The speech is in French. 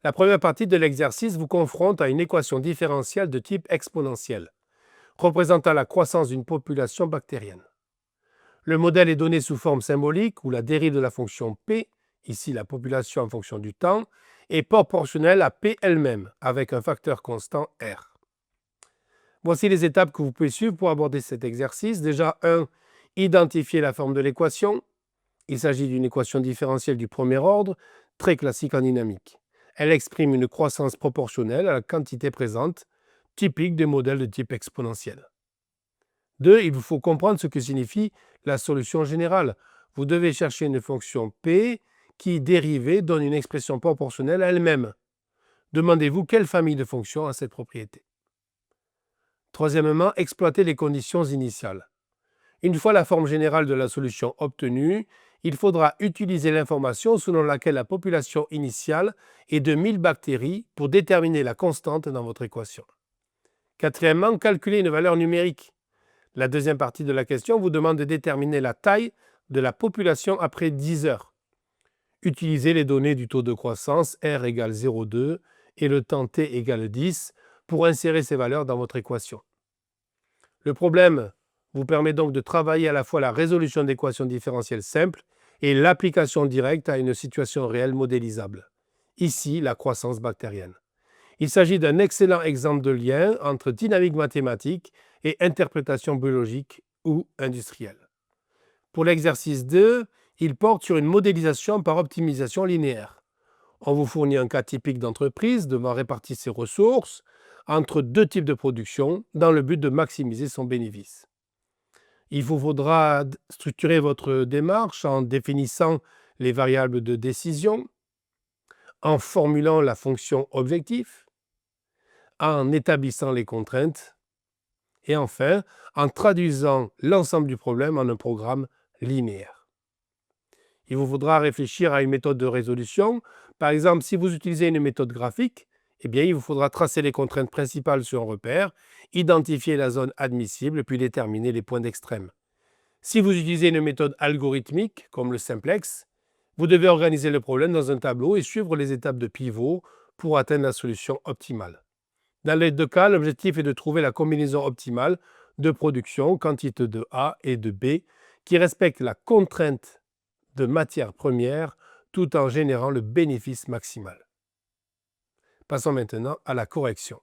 La première partie de l'exercice vous confronte à une équation différentielle de type exponentielle, représentant la croissance d'une population bactérienne. Le modèle est donné sous forme symbolique où la dérive de la fonction P, ici la population en fonction du temps, est proportionnelle à P elle-même, avec un facteur constant R. Voici les étapes que vous pouvez suivre pour aborder cet exercice. Déjà, 1. Identifier la forme de l'équation. Il s'agit d'une équation différentielle du premier ordre, très classique en dynamique. Elle exprime une croissance proportionnelle à la quantité présente, typique des modèles de type exponentiel. 2. Il vous faut comprendre ce que signifie la solution générale. Vous devez chercher une fonction P qui, dérivée, donne une expression proportionnelle à elle-même. Demandez-vous quelle famille de fonctions a cette propriété. Troisièmement, exploiter les conditions initiales. Une fois la forme générale de la solution obtenue, il faudra utiliser l'information selon laquelle la population initiale est de 1000 bactéries pour déterminer la constante dans votre équation. Quatrièmement, calculer une valeur numérique. La deuxième partie de la question vous demande de déterminer la taille de la population après 10 heures. Utilisez les données du taux de croissance R égale 0,2 et le temps T égale 10 pour insérer ces valeurs dans votre équation. Le problème vous permet donc de travailler à la fois la résolution d'équations différentielles simples et l'application directe à une situation réelle modélisable. Ici, la croissance bactérienne. Il s'agit d'un excellent exemple de lien entre dynamique mathématique et interprétation biologique ou industrielle. Pour l'exercice 2, il porte sur une modélisation par optimisation linéaire. On vous fournit un cas typique d'entreprise devant répartir ses ressources entre deux types de production dans le but de maximiser son bénéfice. Il vous faudra structurer votre démarche en définissant les variables de décision, en formulant la fonction objectif, en établissant les contraintes et enfin en traduisant l'ensemble du problème en un programme linéaire. Il vous faudra réfléchir à une méthode de résolution. Par exemple, si vous utilisez une méthode graphique, il vous faudra tracer les contraintes principales sur un repère, identifier la zone admissible, puis déterminer les points d'extrême. Si vous utilisez une méthode algorithmique, comme le simplex, vous devez organiser le problème dans un tableau et suivre les étapes de pivot pour atteindre la solution optimale. Dans les deux cas, l'objectif est de trouver la combinaison optimale de production, quantité de A et de B, qui respecte la contrainte de matière première tout en générant le bénéfice maximal. Passons maintenant à la correction.